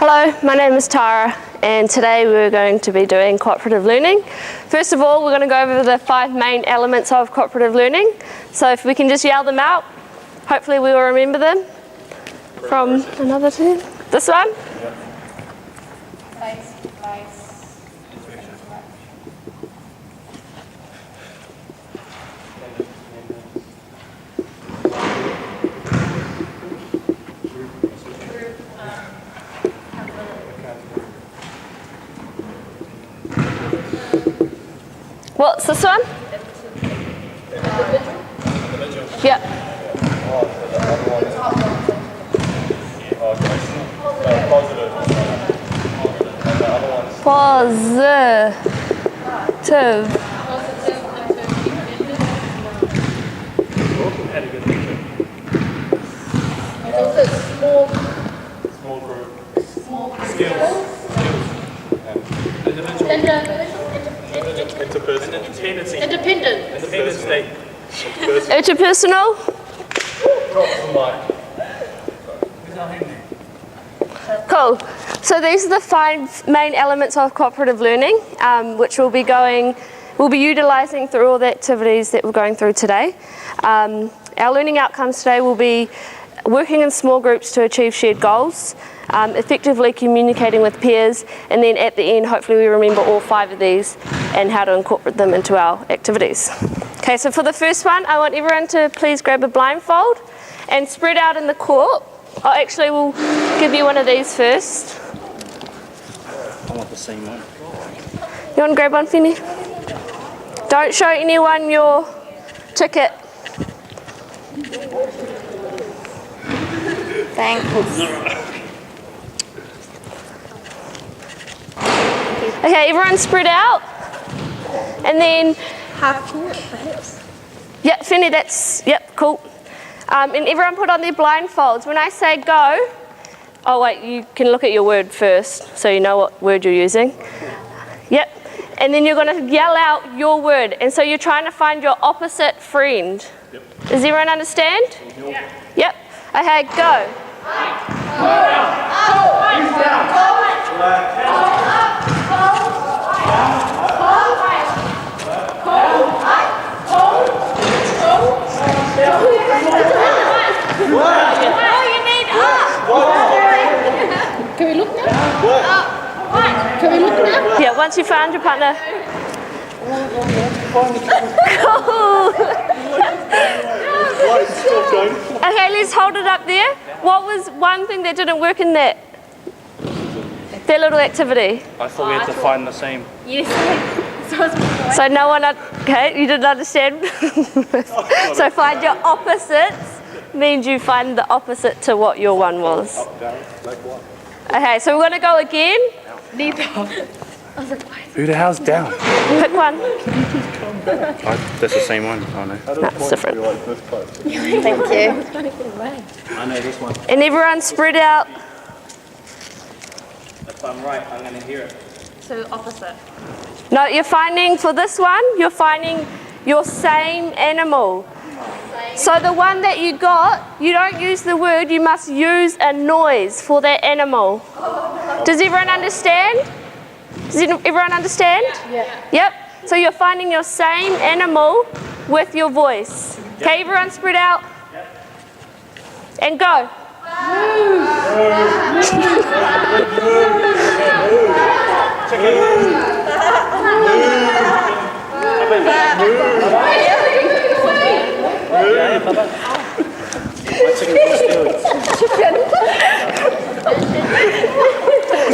Hello, my name is Tara, and today we're going to be doing cooperative learning. First of all, we're going to go over the 5 main elements of cooperative learning. So if we can just yell them out, hopefully we will remember them from another team. This one? Yep. What's this one? Yep. Positive. Small group. Skills. Interpersonal. Independent state. Interpersonal. Cool. So these are the 5 main elements of cooperative learning, which we'll be utilising through all the activities that we're going through today. Our learning outcomes today will be working in small groups to achieve shared goals, effectively communicating with peers, and then at the end, hopefully we remember all 5 of these and how to incorporate them into our activities. Okay, so for the first one, I want everyone to please grab a blindfold and spread out in the court. Oh, actually, we'll give you one of these first. I want the same one. You want to grab one, Finney? Don't show anyone your ticket. Thanks. Okay, everyone spread out. And then... Half court, perhaps. Yep, Finney, yep, cool. And everyone put on their blindfolds. When I say go, oh wait, you can look at your word first so you know what word you're using. Yep, and then you're going to yell out your word. And so you're trying to find your opposite friend. Yep. Does everyone understand? Yeah. Yep, okay, go. Can we look now? Can we look now? Yeah, once you found your partner. Okay, let's hold it up there. What was one thing that didn't work in that little activity? I thought we had to find the same. Yes. So no one, okay, you didn't understand. So find your opposites means you find the opposite to what your one was. Up, down, like what? Okay, so we're going to go again. Neither. Who the hell's down? Pick one. That's the same one. Oh no. How does That's point different. be like this close? Thank you. I know this one. And everyone spread out. If I'm right, I'm going to hear it. So opposite. No, you're finding, for this one, you're finding your same animal. So the one that you got, you don't use the word, you must use a noise for that animal. Does everyone understand? Does everyone understand? Yeah. Yep. So you're finding your same animal with your voice. Okay, everyone spread out. And go.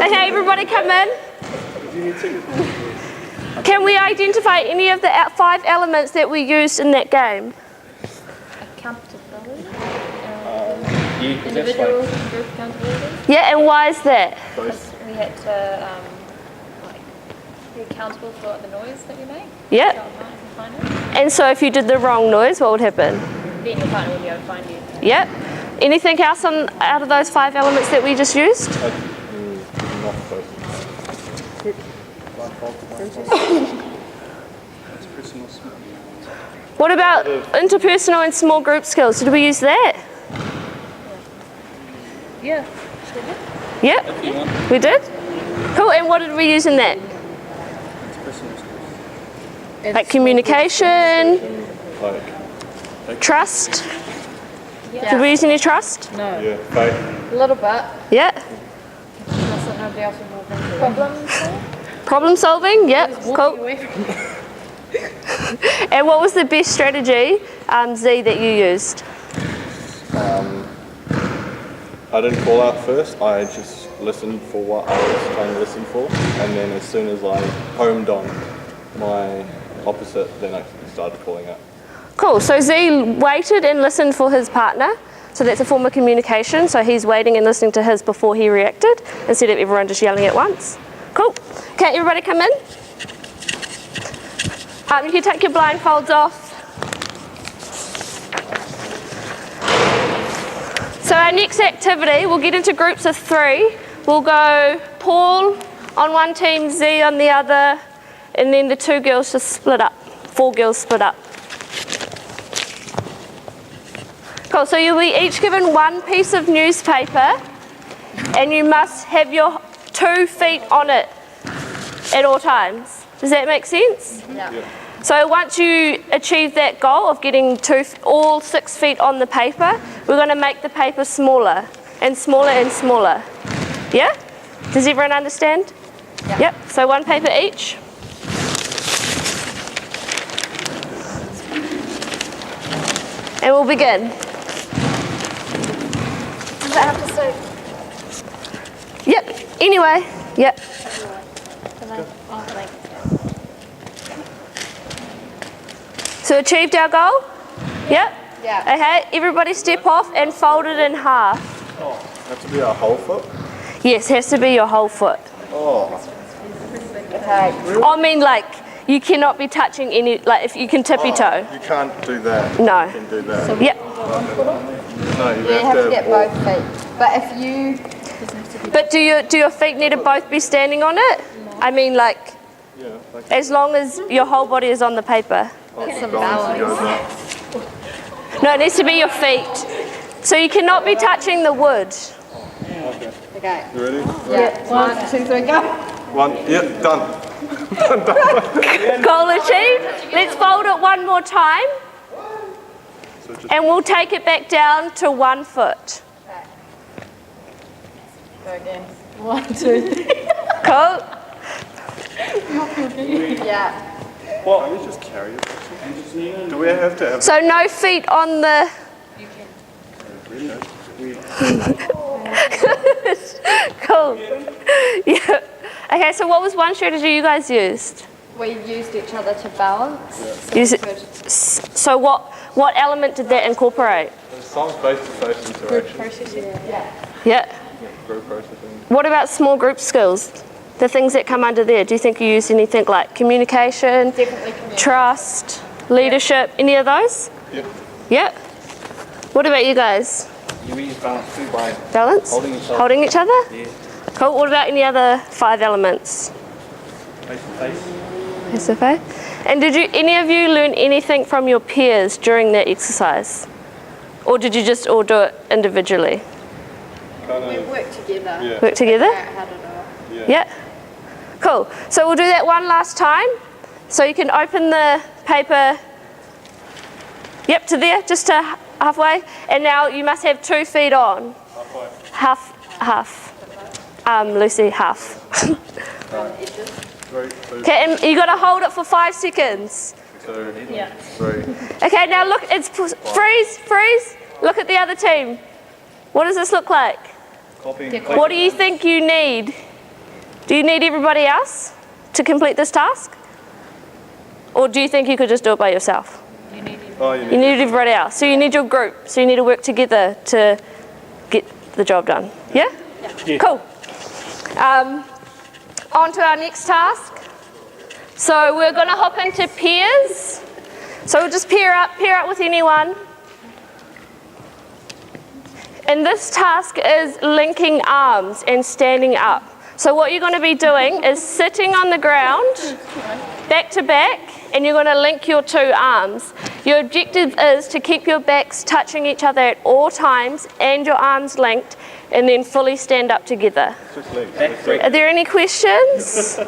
Okay, everybody come in. Can we identify any of the 5 elements that we used in that game? Accountability. You, Individual group accountability. Yeah, and why is that? Because we had to be accountable for the noise that we make. Yep. So our partner can find it. And so if you did the wrong noise, what would happen? Then your partner will be able to find you. Yep. Anything else out of those 5 elements that we just used? Not close. What about interpersonal and small group skills? Did we use that? Yeah. Yep, we did. Cool, and what did we use in that? Like communication, Like, trust. Yeah. Did we use any trust? No. yeah, faith. A little bit. Yeah. Unless nobody else will move into problems. Problem solving, yep, cool. Away from And what was the best strategy, Z, that you used? I didn't call out first. I just listened for what I was trying to listen for, and then as soon as I homed on my opposite, then I started calling out. Cool, so Z waited and listened for his partner. So that's a form of communication. So he's waiting and listening to his before he reacted, instead of everyone just yelling at once. Cool. Okay, everybody come in. You can take your blindfolds off. So our next activity, we'll get into groups of 3. We'll go Paul on one team, Z on the other, and then the 2 girls just split up. 4 girls split up. Cool, so you'll be each given one piece of newspaper, and you must have your 2 feet on it at all times. Does that make sense? Yeah. So once you achieve that goal of getting all 6 feet on the paper, we're going to make the paper smaller and smaller and smaller. Yeah? Does everyone understand? Yeah. Yep. So 1 paper each. And we'll begin. Does that have to say? Yep. Anyway. Yep. So achieved our goal? Yep. Yeah. Okay, everybody step off and fold it in half. Have to be our whole foot. Yes, has to be your whole foot. Oh, Okay. I mean, like, you cannot be touching any, like, if you can tippy toe. you can't do that. No. You can do that. Yep. No, you You have to have get all- both feet. But if you... But do your feet need to both be standing on it? I mean, like, Yeah, like as long as your whole body is on the paper. Some balance goes balance. up. No, it needs to be your feet. So you cannot be touching the wood. Okay. You ready? Yeah. 1, 2, 3, go. 1, yeah, done. Goal achieved. Let's fold it one more time. So just And we'll take it back down to 1 foot. Go again. 1, 2, 3. Cool. Yeah. Well, we just carry it. Do we have to have So no feet on the... Cool. Yeah. Okay, so what was one strategy you guys used? We used each other to balance. Use it. So what element did that incorporate? some face-to-face interaction? Processing. Yeah. Yeah. Group processing. What about small group skills? The things that come under there. Do you think you used anything like communication, Definitely community. trust, leadership, any of those? Yeah. Yeah. What about you guys? You use balance too by Balance? Holding each other. Holding each other? Yeah. Cool. What about any other 5 elements? face to face. Yes, okay. And did you any of you learn anything from your peers during that exercise? Or did you just all do it individually? Kind We of, work together. yeah. Work together? Figure out how to do it. Yeah. Cool. So we'll do that one last time. So you can open the paper, yep, to there, just to halfway. And now you must have 2 feet on. Halfway. Half. Lucy, half. Three, two, Okay, and you got to hold it for 5 seconds. 2, Yeah. 3. Okay, now look, it's freeze. Look at the other team. What does this look like? Copy. What do you think you need? Do you need everybody else to complete this task? Or do you think you could just do it by yourself? Oh, you You need need everybody else. So you need your group. So you need to work together to get the job done. Yeah? Cool. On to our next task. So we're going to hop into pairs. So we'll just pair up with anyone. And this task is linking arms and standing up. So what you're going to be doing is sitting on the ground, back to back, and you're going to link your 2 arms. Your objective is to keep your backs touching each other at all times and your arms linked and then fully stand up together. Just legs. Just legs. Are there any questions?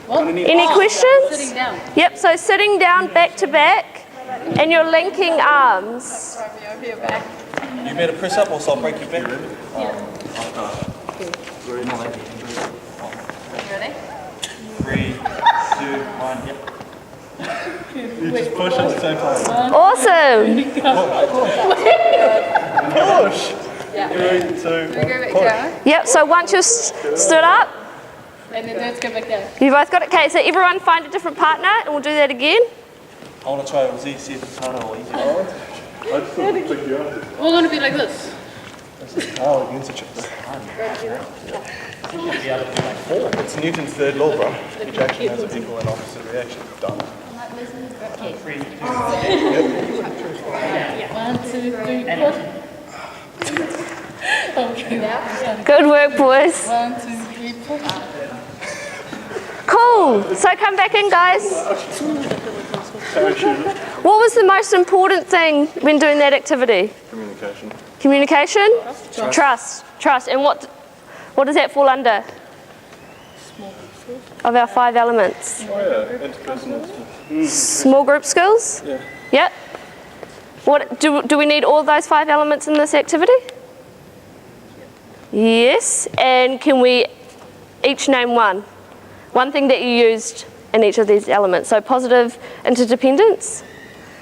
Any questions? Sitting down. Yep, so sitting down back to back and you're linking arms. You better press up or else I'll break your back. Ready? 3, 2, 1, yep. You just push at the same time. Awesome. Push! 3, 2, We go 1. back down. Yep, so once you're stood up, And then let's go back down. you both got it. Okay, so everyone find a different partner and we'll do that again. I want to try it. See if it's harder or easier. I just thought it'd take you out. We're going to be like this. Oh, against each other. It's Newton's third law, bro. Each action has an equal and opposite reaction. Done. 1, 2, 3, push. Okay. Good work, boys. 1, 2, 3, push. Cool. So come back in, guys. What was the most important thing when doing that activity? Communication. Communication? Trust. Trust. And what does that fall under? Of our 5 elements. Oh yeah, interpersonal. Small group skills? Yeah. Yep. What do we need all those 5 elements in this activity? Yes. And can we each name one? One thing that you used in each of these elements. So positive interdependence.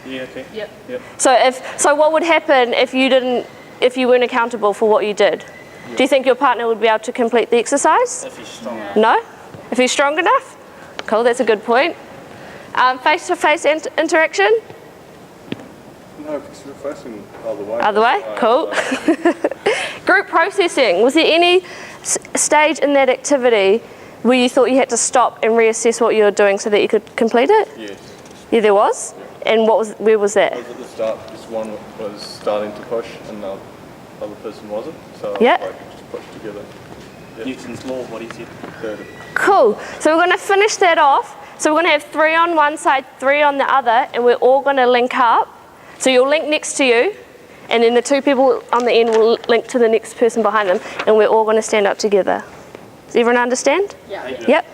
Yeah, okay. Yep. So what would happen if you weren't accountable for what you did? Do you think your partner would be able to complete the exercise? If he's strong. No? If he's strong enough? Cool, that's a good point. Face-to-face interaction? No, because we're facing the other way. Other way? Cool. Group processing. Was there any stage in that activity where you thought you had to stop and reassess what you were doing so that you could complete it? Yes. Yeah, there was? And where was that? I was at the start, this one was starting to push and the other person wasn't. So Yeah. I just pushed together. Newton's law, what is it? Third. Cool. So we're going to finish that off. So we're going to have 3 on one side, 3 on the other, and we're all going to link up. So you'll link next to you, and then the 2 people on the end will link to the next person behind them, and we're all going to stand up together. Does everyone understand? Yeah. Yep.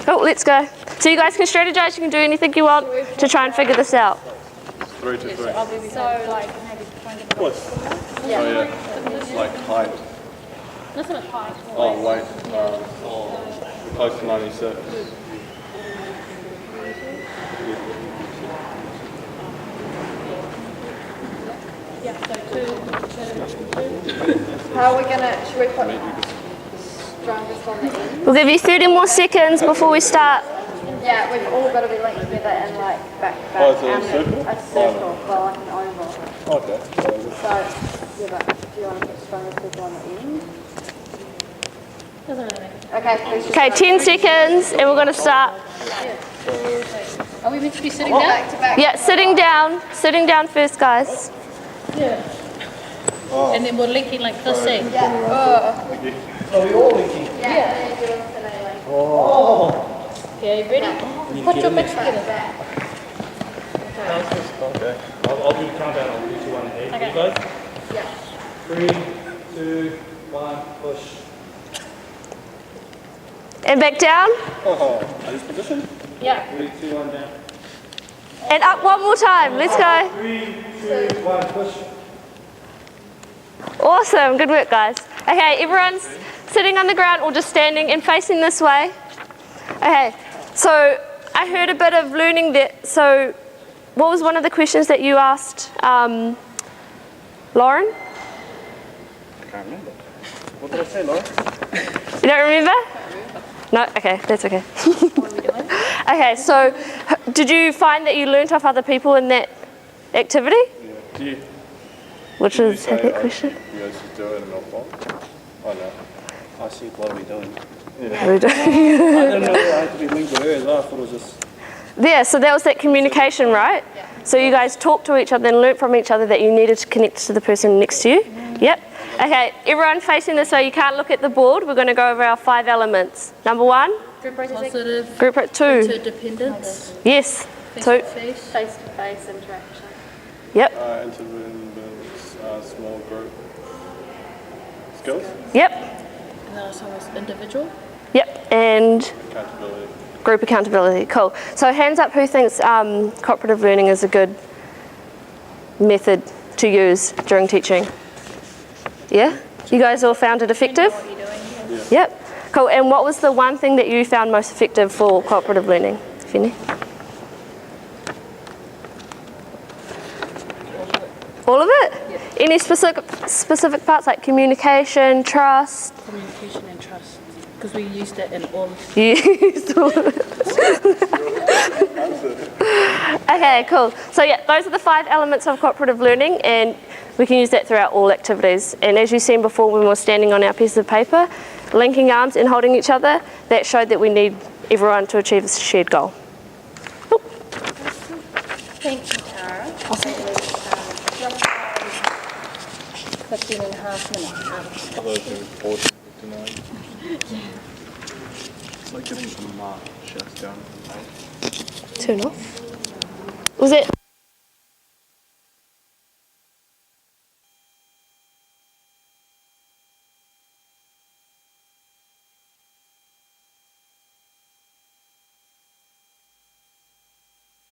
Cool, let's go. So you guys can strategize, you can do anything you want to try and figure this out. 3 to 3. So like maybe try and get Oh yeah. Like height. That's not hard. Oh, weight. Close to 96. Yeah, so 2. How are we gonna, should we put strongest on the end? We'll give you 30 more seconds before we start. Yeah, we've all got to be linked together and like back to back. Oh, is it a and circle? A circle, well like an oval. Okay. So, yeah, but do you want to put strongest people on the end? Doesn't really matter. Okay, please just Okay, go 10 seconds, and we're going to start. Are we meant to be sitting back down? to back. Yeah, sitting down. Sitting down first, guys. And then we're linking like this, eh? Yeah. Are we all linking? Yeah. And then do it Okay, ready? Put your mix together. Okay. I'll do the countdown. I'll do 2, 1, 8. Okay. You guys? Yeah. 3, 2, 1, push. And back down. Oh, this position? Yeah. 3, 2, 1, down. And up one more time. Let's go. 3, 2, 1, push. Awesome. Good work, guys. Okay, everyone's sitting on the ground or just standing and facing this way. Okay, so I heard a bit of learning that. So what was one of the questions that you asked, Lauren? I can't remember. What did I say, Laura? You don't remember? No? Okay, that's okay. Okay, so did you find that you learnt off other people in that activity? Yeah. Which Did you is say, a good question. You guys should do it and not fall? Oh no. I see. What are we doing? We do. I didn't know I had to be linked with her as well. I thought it was just. Yeah, so that was that communication, right? So you guys talked to each other and learnt from each other that you needed to connect to the person next to you? Yep. Okay, everyone facing this way, you can't look at the board. We're going to go over our 5 elements. Number 1, Positive group 2. interdependence. Yes. 2. Face-to-face. Face-to-face interaction. Yep. Interventions, small group Skills? Yep. And the last one was individual. Yep. And Accountability. group accountability. Cool. So hands up who thinks cooperative learning is a good method to use during teaching. Yeah? You guys all found it effective? What you're doing. Yep. Cool. And what was the one thing that you found most effective for cooperative learning, Finny? All of it? Any specific parts like communication, trust? Communication and trust. Because we used it in all. You used all of it. Okay, cool. So yeah, those are the 5 elements of cooperative learning, and we can use that throughout all activities. And as you've seen before when we were standing on our piece of paper, linking arms and holding each other, that showed that we need everyone to achieve a shared goal. Cool. Thank you, Tara. It was 15 and a half minutes. I thought it was 40, 59. It's like getting a mark just down the line. Turn off. Was it